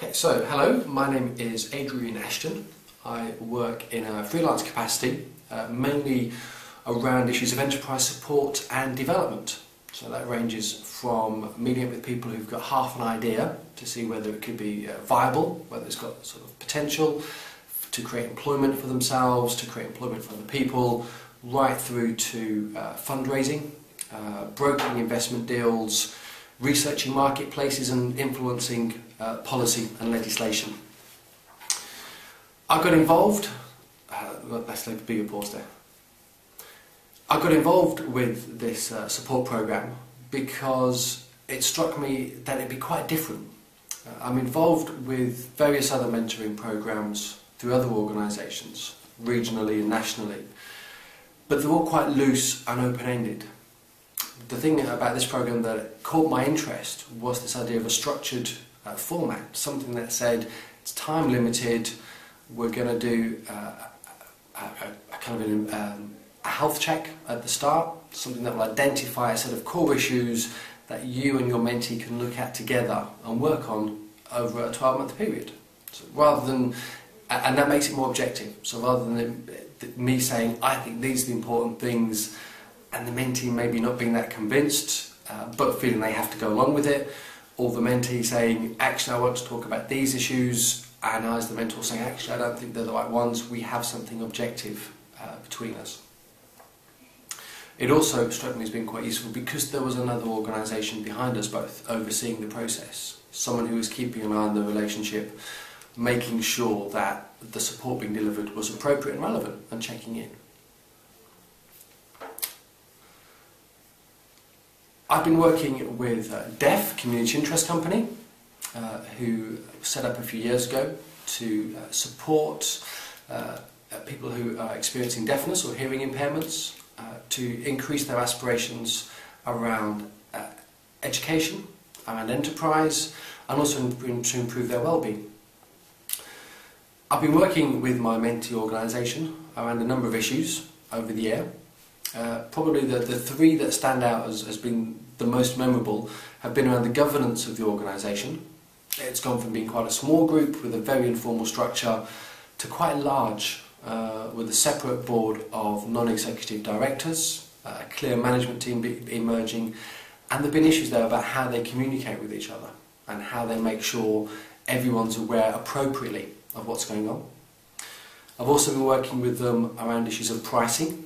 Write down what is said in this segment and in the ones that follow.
Okay, so hello, my name is Adrian Ashton. I work in a freelance capacity, mainly around issues of enterprise support and development. So that ranges from meeting up with people who've got half an idea to see whether it could be viable, whether it's got sort of potential to create employment for themselves, to create employment for other people, right through to fundraising, brokering investment deals, researching marketplaces and influencing policy and legislation. I got involved, let's take a bigger pause there. I got involved with this support programme because it struck me that it'd be quite different. I'm involved with various other mentoring programmes through other organisations, regionally and nationally, but they're all quite loose and open-ended. The thing about this programme that caught my interest was this idea of a structured format, something that said it's time limited, we're going to do a kind of a health check at the start, something that will identify a set of core issues that you and your mentee can look at together and work on over a 12-month period. So rather than, and that makes it more objective, so rather than me saying I think these are the important things and the mentee maybe not being that convinced but feeling they have to go along with it, or the mentee saying actually I want to talk about these issues and I as the mentor saying actually I don't think they're the right ones, we have something objective between us. It also struck me as being quite useful because there was another organisation behind us both overseeing the process, someone who was keeping an eye on the relationship, making sure that the support being delivered was appropriate and relevant and checking in. I've been working with DEF, Community Interest Company, who set up a few years ago to support people who are experiencing deafness or hearing impairments, to increase their aspirations around education, around enterprise, and also to improve their well-being. I've been working with my mentee organisation around a number of issues over the year. Probably the three that stand out as being the most memorable have been around the governance of the organisation. It's gone from being quite a small group with a very informal structure to quite large, with a separate board of non-executive directors, a clear management team emerging, and there have been issues there about how they communicate with each other and how they make sure everyone's aware appropriately of what's going on. I've also been working with them around issues of pricing.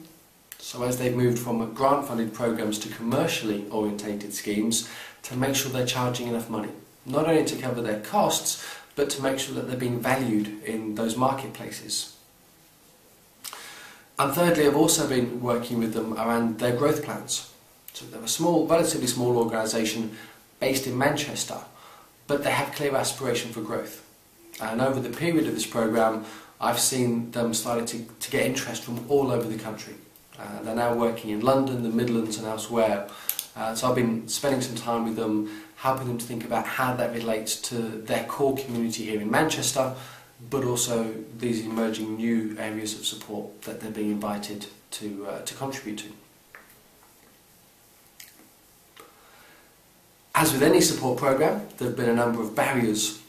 So as they've moved from grant-funded programmes to commercially orientated schemes, to make sure they're charging enough money, not only to cover their costs, but to make sure that they're being valued in those marketplaces. And thirdly, I've also been working with them around their growth plans. So they're a small, relatively small organisation based in Manchester, but they have clear aspiration for growth. And over the period of this programme, I've seen them starting to get interest from all over the country. They're now working in London, the Midlands and elsewhere. So I've been spending some time with them, helping them to think about how that relates to their core community here in Manchester, but also these emerging new areas of support that they're being invited to contribute to. As with any support programme, there have been a number of barriers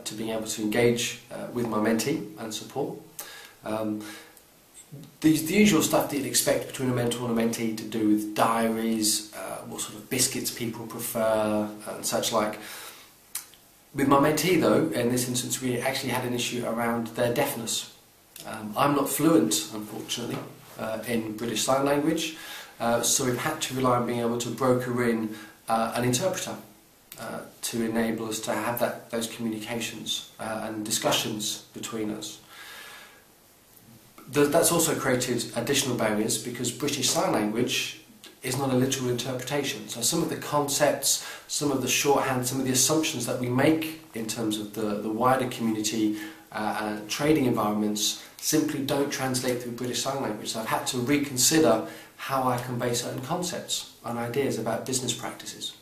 to being able to engage with my mentee and support. The usual stuff that you'd expect between a mentor and a mentee to do with diaries, what sort of biscuits people prefer and such like. With my mentee though, in this instance we actually had an issue around their deafness. I'm not fluent, unfortunately, in British Sign Language, so we've had to rely on being able to broker in an interpreter to enable us to have those communications and discussions between us. That's also created additional barriers because British Sign Language is not a literal interpretation. So some of the concepts, some of the shorthand, some of the assumptions that we make in terms of the wider community and trading environments simply don't translate through British Sign Language. So I've had to reconsider how I convey certain concepts and ideas about business practices.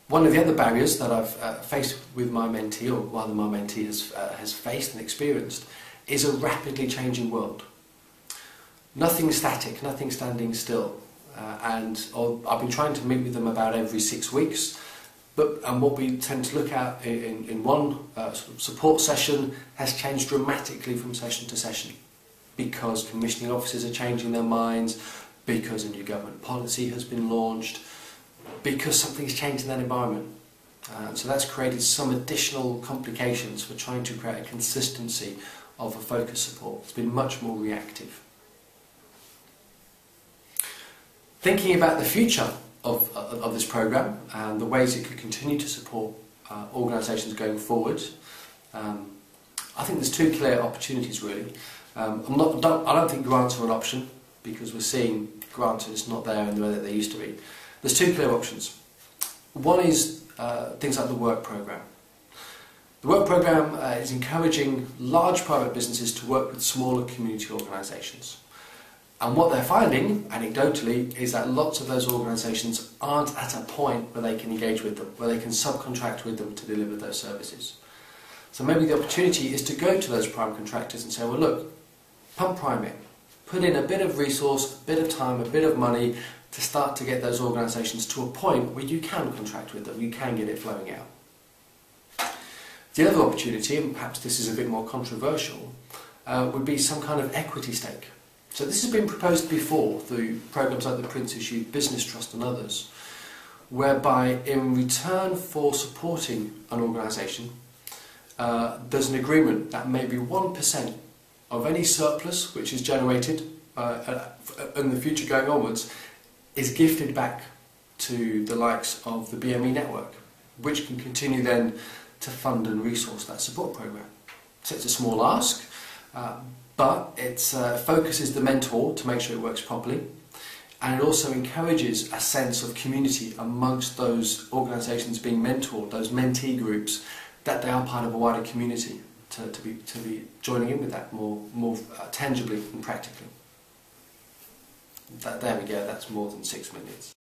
One of the other barriers that I've faced with my mentee, or rather my mentee has faced and experienced, is a rapidly changing world. Nothing static, nothing standing still. I've been trying to meet with them about every 6 weeks. And what we tend to look at in one sort of support session has changed dramatically from session to session, because commissioning officers are changing their minds, because a new government policy has been launched, because something's changed in that environment. So that's created some additional complications for trying to create a consistency of a focus support. It's been much more reactive. Thinking about the future of this programme and the ways it could continue to support organisations going forward, I think there's two clear opportunities really. I don't think grants are an option, because we're seeing grants are just not there in the way that they used to be. There's two clear options. One is things like the work programme. The work programme is encouraging large private businesses to work with smaller community organisations. And what they're finding, anecdotally, is that lots of those organisations aren't at a point where they can engage with them, where they can subcontract with them to deliver those services. So maybe the opportunity is to go to those prime contractors and say, well look, pump prime in, put in a bit of resource, a bit of time, a bit of money to start to get those organisations to a point where you can contract with them, you can get it flowing out. The other opportunity, and perhaps this is a bit more controversial, would be some kind of equity stake. So this has been proposed before through programmes like the Prince Issued Business Trust and others, whereby in return for supporting an organisation, there's an agreement that maybe 1% of any surplus which is generated in the future going onwards is gifted back to the likes of the BME Network, which can continue then to fund and resource that support programme. So it's a small ask, but it focuses the mentor to make sure it works properly, and it also encourages a sense of community amongst those organisations being mentored, those mentee groups, that they are part of a wider community, to be joining in with that more tangibly and practically. There we go, that's more than 6 minutes.